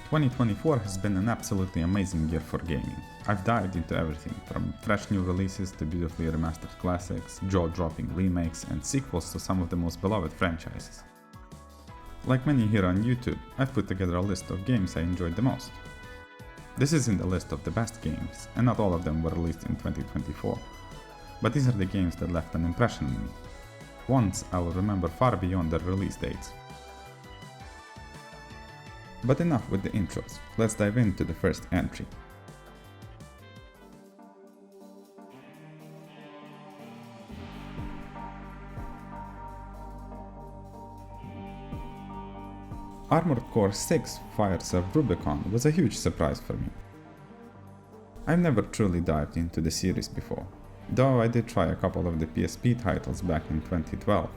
2024 has been an absolutely amazing year for gaming. I've dived into everything, from fresh new releases to beautifully remastered classics, jaw-dropping remakes, and sequels to some of the most beloved franchises. Like many here on YouTube, I've put together a list of games I enjoyed the most. This isn't a list of the best games, and not all of them were released in 2024, but these are the games that left an impression on me. Ones I will remember far beyond their release dates. But enough with the intros, let's dive into the first entry. Armored Core 6 Fires of Rubicon was a huge surprise for me. I've never truly dived into the series before, though I did try a couple of the PSP titles back in 2012.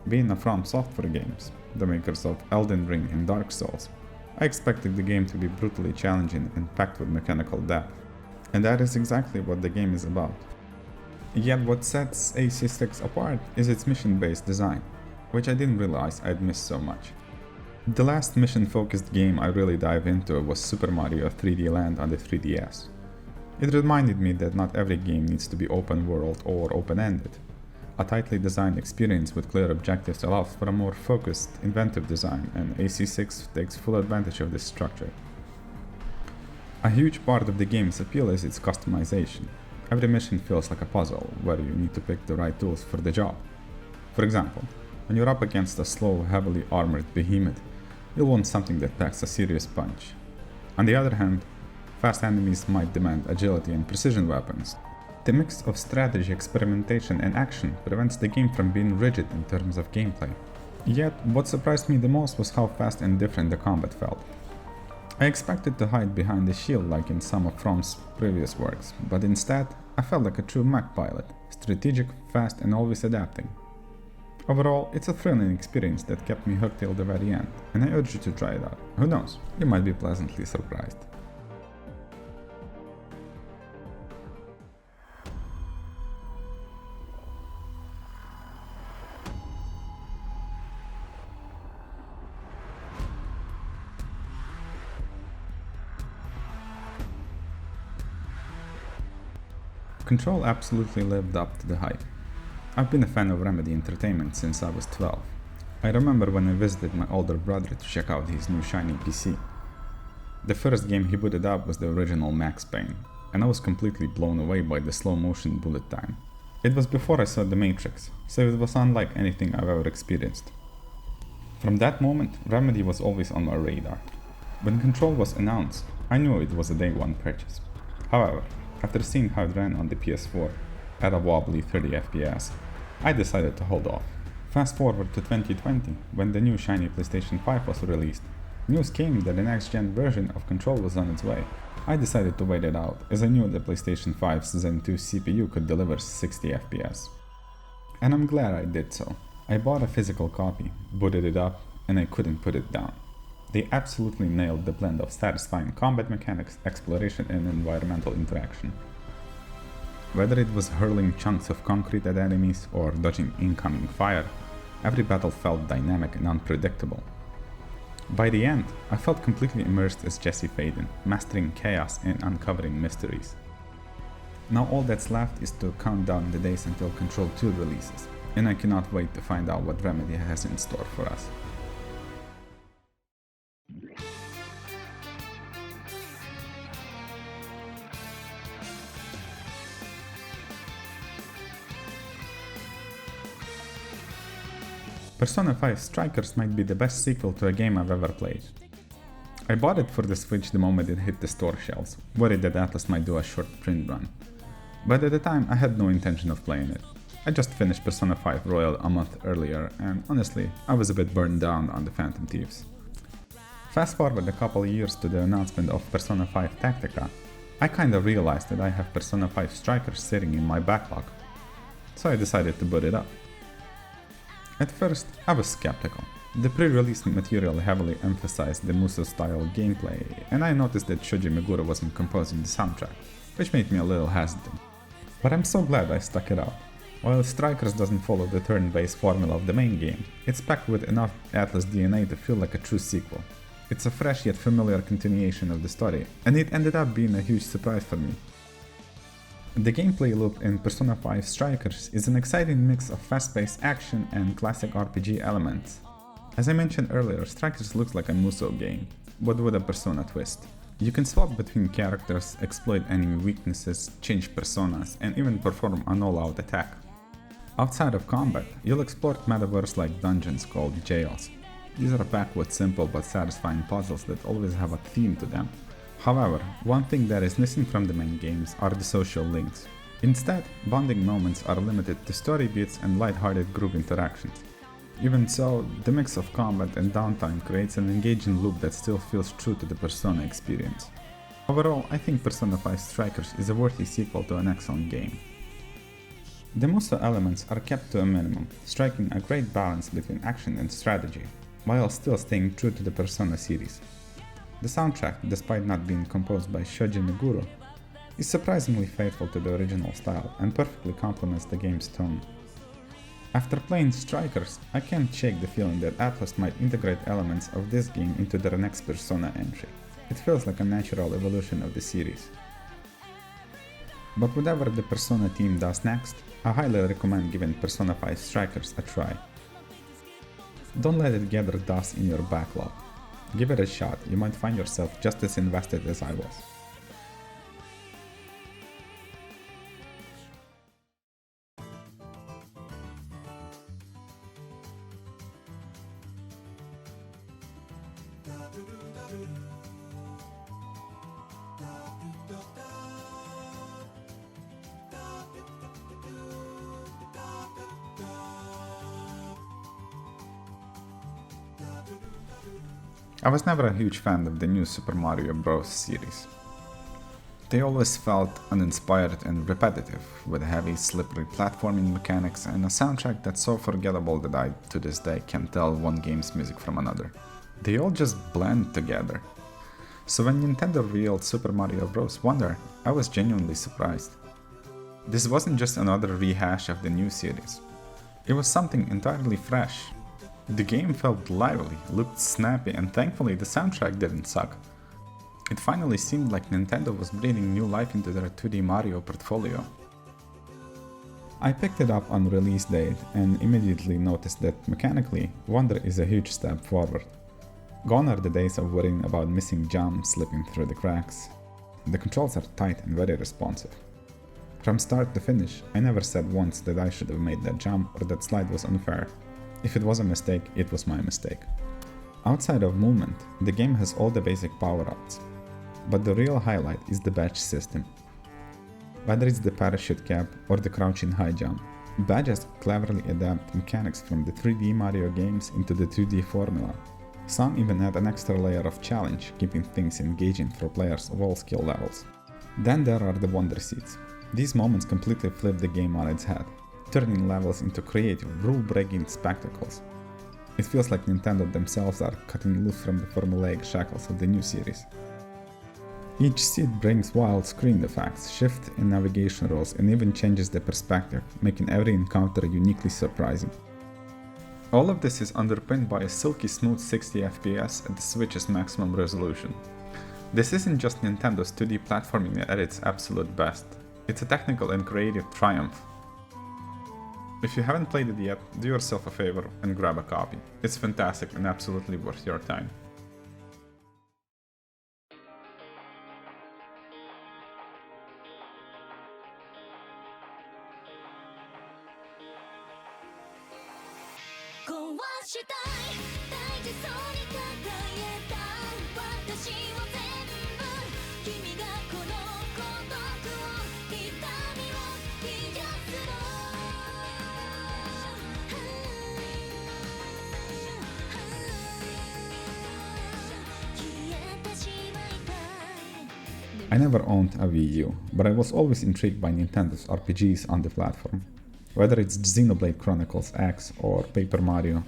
Being a From Software games, the makers of Elden Ring and Dark Souls, I expected the game to be brutally challenging and packed with mechanical depth, and that is exactly what the game is about. Yet what sets AC6 apart is its mission-based design, which I didn't realize I'd missed so much. The last mission-focused game I really dived into was Super Mario 3D Land on the 3DS. It reminded me that not every game needs to be open world or open-ended. A tightly designed experience with clear objectives allows for a more focused, inventive design, and AC6 takes full advantage of this structure. A huge part of the game's appeal is its customization. Every mission feels like a puzzle, where you need to pick the right tools for the job. For example, when you're up against a slow, heavily armored behemoth, you'll want something that packs a serious punch. On the other hand, fast enemies might demand agility and precision weapons. The mix of strategy, experimentation, and action prevents the game from being rigid in terms of gameplay. Yet, what surprised me the most was how fast and different the combat felt. I expected to hide behind the shield like in some of From's previous works, but instead, I felt like a true mech pilot, strategic, fast, and always adapting. Overall, it's a thrilling experience that kept me hooked till the very end, and I urge you to try it out. Who knows, you might be pleasantly surprised. Control absolutely lived up to the hype. I've been a fan of Remedy Entertainment since I was 12. I remember when I visited my older brother to check out his new shiny PC. The first game he booted up was the original Max Payne, and I was completely blown away by the slow motion bullet time. It was before I saw The Matrix, so it was unlike anything I've ever experienced. From that moment, Remedy was always on my radar. When Control was announced, I knew it was a day one purchase. However, after seeing how it ran on the PS4 at a wobbly 30 FPS, I decided to hold off. Fast forward to 2020, when the new shiny PlayStation 5 was released, news came that the next-gen version of Control was on its way. I decided to wait it out, as I knew the PlayStation 5's Zen 2 CPU could deliver 60 FPS. And I'm glad I did so. I bought a physical copy, booted it up, and I couldn't put it down. They absolutely nailed the blend of satisfying combat mechanics, exploration, and environmental interaction. Whether it was hurling chunks of concrete at enemies or dodging incoming fire, every battle felt dynamic and unpredictable. By the end, I felt completely immersed as Jesse Faden, mastering chaos and uncovering mysteries. Now all that's left is to count down the days until Control 2 releases, and I cannot wait to find out what Remedy has in store for us. Persona 5 Strikers might be the best sequel to a game I've ever played. I bought it for the Switch the moment it hit the store shelves, worried that Atlas might do a short print run. But at the time I had no intention of playing it. I just finished Persona 5 Royal a month earlier, and honestly, I was a bit burned down on the Phantom Thieves. Fast forward a couple years to the announcement of Persona 5 Tactica, I kinda realized that I have Persona 5 Strikers sitting in my backlog, so I decided to boot it up. At first, I was skeptical. The pre-release material heavily emphasized the Musou-style gameplay, and I noticed that Shoji Meguro wasn't composing the soundtrack, which made me a little hesitant. But I'm so glad I stuck it out. While Strikers doesn't follow the turn-based formula of the main game, it's packed with enough Atlas DNA to feel like a true sequel. It's a fresh yet familiar continuation of the story, and it ended up being a huge surprise for me. The gameplay loop in Persona 5 Strikers is an exciting mix of fast-paced action and classic RPG elements. As I mentioned earlier, Strikers looks like a Musou game, but with a Persona twist. You can swap between characters, exploit enemy weaknesses, change personas, and even perform an all-out attack. Outside of combat, you'll explore metaverse-like dungeons called jails. These are packed with simple but satisfying puzzles that always have a theme to them. However, one thing that is missing from the main games are the social links. Instead, bonding moments are limited to story beats and light-hearted group interactions. Even so, the mix of combat and downtime creates an engaging loop that still feels true to the Persona experience. Overall, I think Persona 5 Strikers is a worthy sequel to an excellent game. The Musou elements are kept to a minimum, striking a great balance between action and strategy, while still staying true to the Persona series. The soundtrack, despite not being composed by Shoji Meguro, is surprisingly faithful to the original style and perfectly complements the game's tone. After playing Strikers, I can't shake the feeling that Atlus might integrate elements of this game into their next Persona entry. It feels like a natural evolution of the series. But whatever the Persona team does next, I highly recommend giving Persona 5 Strikers a try. Don't let it gather dust in your backlog. Give it a shot, you might find yourself just as invested as I was. I was never a huge fan of the new Super Mario Bros. Series. They always felt uninspired and repetitive, with heavy, slippery platforming mechanics and a soundtrack that's so forgettable that I, to this day, can't tell one game's music from another. They all just blend together. So when Nintendo revealed Super Mario Bros. Wonder, I was genuinely surprised. This wasn't just another rehash of the new series. It was something entirely fresh. The game felt lively, looked snappy, and thankfully the soundtrack didn't suck. It finally seemed like Nintendo was breathing new life into their 2D Mario portfolio. I picked it up on release date and immediately noticed that mechanically, Wonder is a huge step forward. Gone are the days of worrying about missing jumps, slipping through the cracks. The controls are tight and very responsive. From start to finish, I never said once that I should have made that jump or that slide was unfair. If it was a mistake, it was my mistake. Outside of movement, the game has all the basic power-ups. But the real highlight is the badge system. Whether it's the parachute cap or the crouching high jump, badges cleverly adapt mechanics from the 3D Mario games into the 2D formula. Some even add an extra layer of challenge, keeping things engaging for players of all skill levels. Then there are the Wonder Seeds. These moments completely flip the game on its head, turning levels into creative, rule-breaking spectacles. It feels like Nintendo themselves are cutting loose from the formulaic shackles of the new series. Each seed brings wild screen effects, shift in navigation rules, and even changes the perspective, making every encounter uniquely surprising. All of this is underpinned by a silky smooth 60 FPS at the Switch's maximum resolution. This isn't just Nintendo's 2D platforming at its absolute best, it's a technical and creative triumph. If you haven't played it yet, do yourself a favor and grab a copy. It's fantastic and absolutely worth your time. I never owned a Wii U, but I was always intrigued by Nintendo's RPGs on the platform. Whether it's Xenoblade Chronicles X or Paper Mario,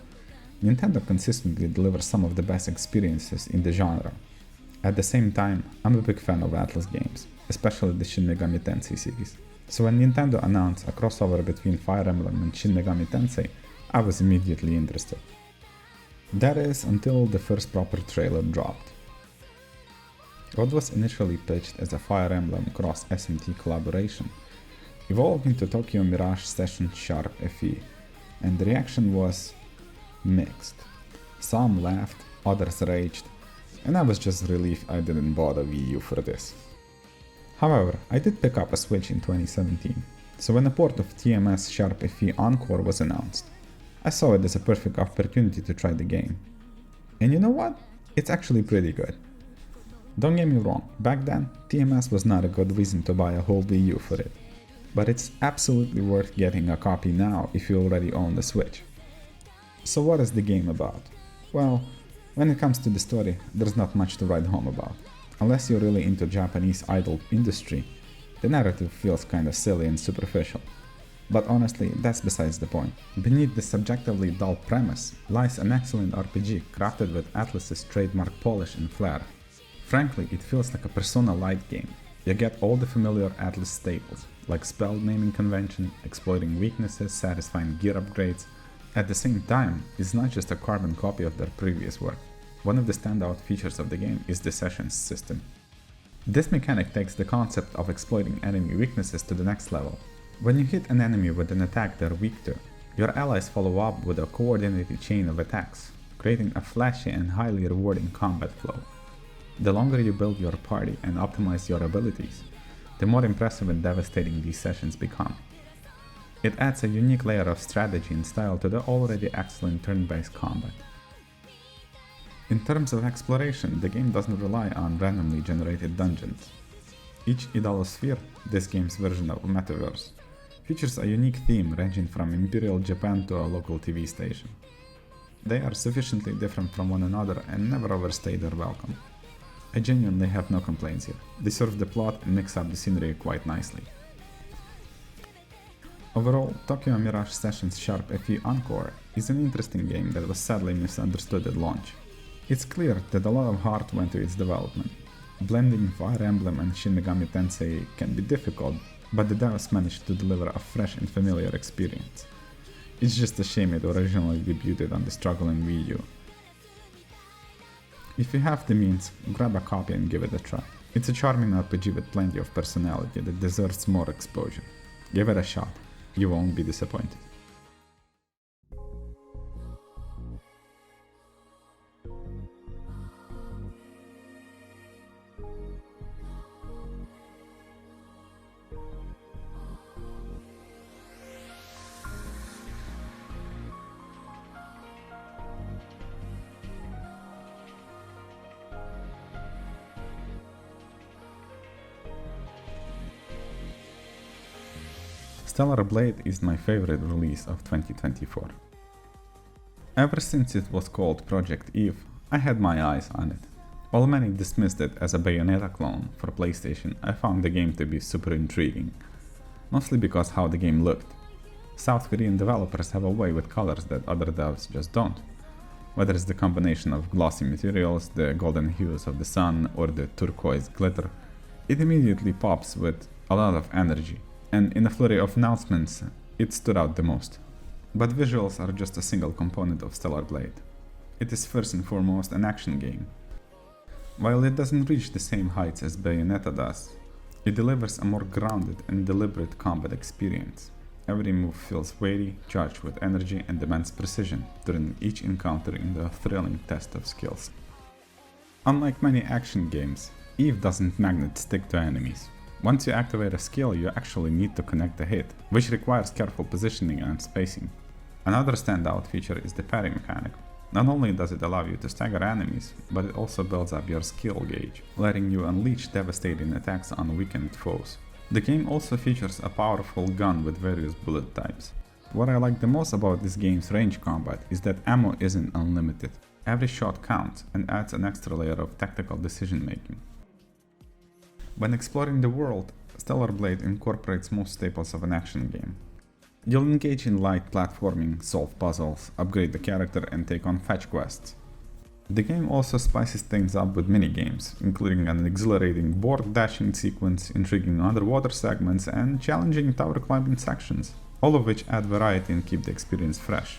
Nintendo consistently delivers some of the best experiences in the genre. At the same time, I'm a big fan of Atlus games, especially the Shin Megami Tensei series. So when Nintendo announced a crossover between Fire Emblem and Shin Megami Tensei, I was immediately interested. That is, until the first proper trailer dropped. What was initially pitched as a Fire Emblem cross SMT collaboration evolved into Tokyo Mirage Session Sharp FE, and the reaction was mixed. Some laughed, others raged, and I was just relieved I didn't bought a Wii U for this. However, I did pick up a Switch in 2017, so when a port of TMS Sharp FE Encore was announced, I saw it as a perfect opportunity to try the game. And you know what? It's actually pretty good. Don't get me wrong, back then, TMS was not a good reason to buy a whole Wii U for it, but it's absolutely worth getting a copy now if you already own the Switch. So what is the game about? Well, when it comes to the story, there's not much to write home about. Unless you're really into Japanese idol industry, the narrative feels kinda silly and superficial. But honestly, that's besides the point. Beneath the subjectively dull premise lies an excellent RPG crafted with Atlus's trademark polish and flair. Frankly, it feels like a Persona Light game. You get all the familiar Atlus staples, like spell naming convention, exploiting weaknesses, satisfying gear upgrades. At the same time, it's not just a carbon copy of their previous work. One of the standout features of the game is the sessions system. This mechanic takes the concept of exploiting enemy weaknesses to the next level. When you hit an enemy with an attack they're weak to, your allies follow up with a coordinated chain of attacks, creating a flashy and highly rewarding combat flow. The longer you build your party and optimize your abilities, the more impressive and devastating these sessions become. It adds a unique layer of strategy and style to the already excellent turn-based combat. In terms of exploration, the game doesn't rely on randomly generated dungeons. Each Idolosphere, this game's version of a metaverse, features a unique theme ranging from Imperial Japan to a local TV station. They are sufficiently different from one another and never overstay their welcome. I genuinely have no complaints here. They serve the plot and mix up the scenery quite nicely. Overall, Tokyo Mirage Sessions Sharp FE Encore is an interesting game that was sadly misunderstood at launch. It's clear that a lot of heart went to its development. Blending Fire Emblem and Shin Megami Tensei can be difficult, but the devs managed to deliver a fresh and familiar experience. It's just a shame it originally debuted on the struggling Wii U. If you have the means, grab a copy and give it a try. It's a charming RPG with plenty of personality that deserves more exposure. Give it a shot, you won't be disappointed. Stellar Blade is my favorite release of 2024. Ever since it was called Project Eve, I had my eyes on it. While many dismissed it as a Bayonetta clone for PlayStation, I found the game to be super intriguing, mostly because how the game looked. South Korean developers have a way with colors that other devs just don't. Whether it's the combination of glossy materials, the golden hues of the sun, or the turquoise glitter, it immediately pops with a lot of energy. And in a flurry of announcements, it stood out the most. But visuals are just a single component of Stellar Blade. It is first and foremost an action game. While it doesn't reach the same heights as Bayonetta does, it delivers a more grounded and deliberate combat experience. Every move feels weighty, charged with energy and demands precision, turning each encounter into a thrilling test of skills. Unlike many action games, Eve doesn't magnet stick to enemies. Once you activate a skill, you actually need to connect a hit, which requires careful positioning and spacing. Another standout feature is the parry mechanic. Not only does it allow you to stagger enemies, but it also builds up your skill gauge, letting you unleash devastating attacks on weakened foes. The game also features a powerful gun with various bullet types. What I like the most about this game's range combat is that ammo isn't unlimited. Every shot counts and adds an extra layer of tactical decision making. When exploring the world, Stellar Blade incorporates most staples of an action game. You'll engage in light platforming, solve puzzles, upgrade the character and take on fetch quests. The game also spices things up with minigames, including an exhilarating board dashing sequence, intriguing underwater segments and challenging tower climbing sections, all of which add variety and keep the experience fresh.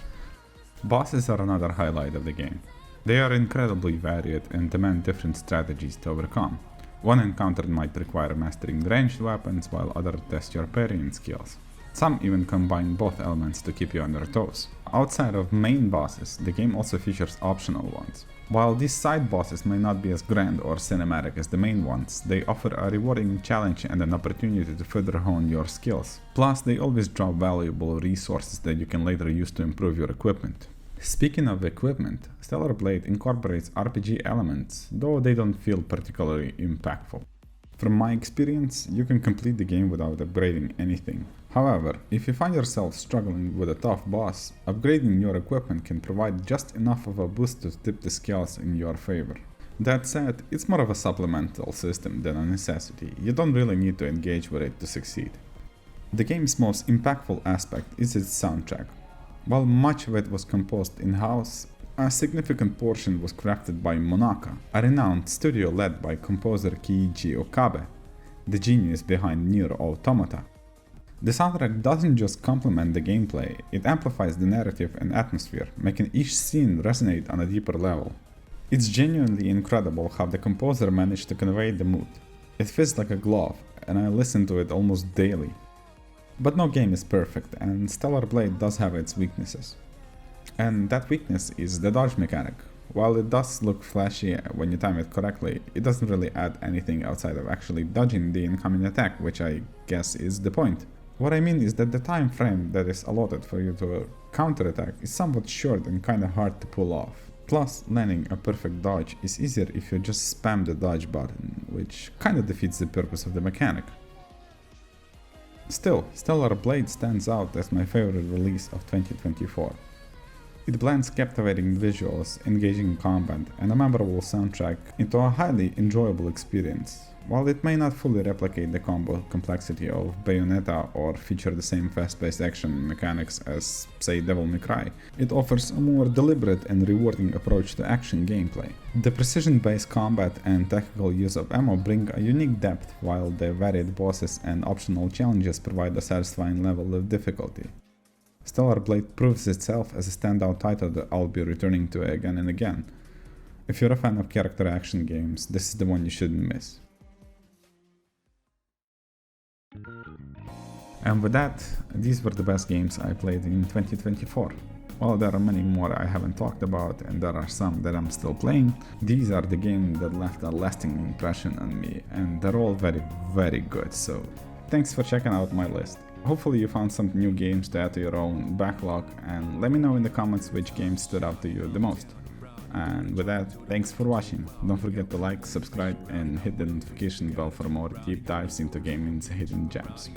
Bosses are another highlight of the game. They are incredibly varied and demand different strategies to overcome. One encounter might require mastering ranged weapons while others test your parrying skills. Some even combine both elements to keep you on your toes. Outside of main bosses, the game also features optional ones. While these side bosses may not be as grand or cinematic as the main ones, they offer a rewarding challenge and an opportunity to further hone your skills. Plus, they always drop valuable resources that you can later use to improve your equipment. Speaking of equipment, Stellar Blade incorporates RPG elements, though they don't feel particularly impactful. From my experience, you can complete the game without upgrading anything. However, if you find yourself struggling with a tough boss, upgrading your equipment can provide just enough of a boost to tip the scales in your favor. That said, it's more of a supplemental system than a necessity. You don't really need to engage with it to succeed. The game's most impactful aspect is its soundtrack. While much of it was composed in-house, a significant portion was crafted by Monaka, a renowned studio led by composer Keiji Okabe, the genius behind Nier Automata. The soundtrack doesn't just complement the gameplay, it amplifies the narrative and atmosphere, making each scene resonate on a deeper level. It's genuinely incredible how the composer managed to convey the mood. It fits like a glove, and I listen to it almost daily. But no game is perfect, and Stellar Blade does have its weaknesses. And that weakness is the dodge mechanic. While it does look flashy when you time it correctly, it doesn't really add anything outside of actually dodging the incoming attack, which I guess is the point. What I mean is that the time frame that is allotted for you to counterattack is somewhat short and kinda hard to pull off. Plus, landing a perfect dodge is easier if you just spam the dodge button, which kinda defeats the purpose of the mechanic. Still, Stellar Blade stands out as my favorite release of 2024. It blends captivating visuals, engaging combat, and a memorable soundtrack into a highly enjoyable experience. While it may not fully replicate the combo complexity of Bayonetta or feature the same fast-paced action mechanics as, say, Devil May Cry, it offers a more deliberate and rewarding approach to action gameplay. The precision-based combat and tactical use of ammo bring a unique depth, while the varied bosses and optional challenges provide a satisfying level of difficulty. Stellar Blade proves itself as a standout title that I'll be returning to again and again. If you're a fan of character action games, this is the one you shouldn't miss. And with that, these were the best games I played in 2024. While there are many more I haven't talked about, and there are some that I'm still playing, these are the games that left a lasting impression on me, and they're all very, very good, so thanks for checking out my list. Hopefully you found some new games to add to your own backlog, and let me know in the comments which games stood out to you the most. And with that, thanks for watching. Don't forget to like, subscribe, and hit the notification bell for more deep dives into gaming's hidden gems.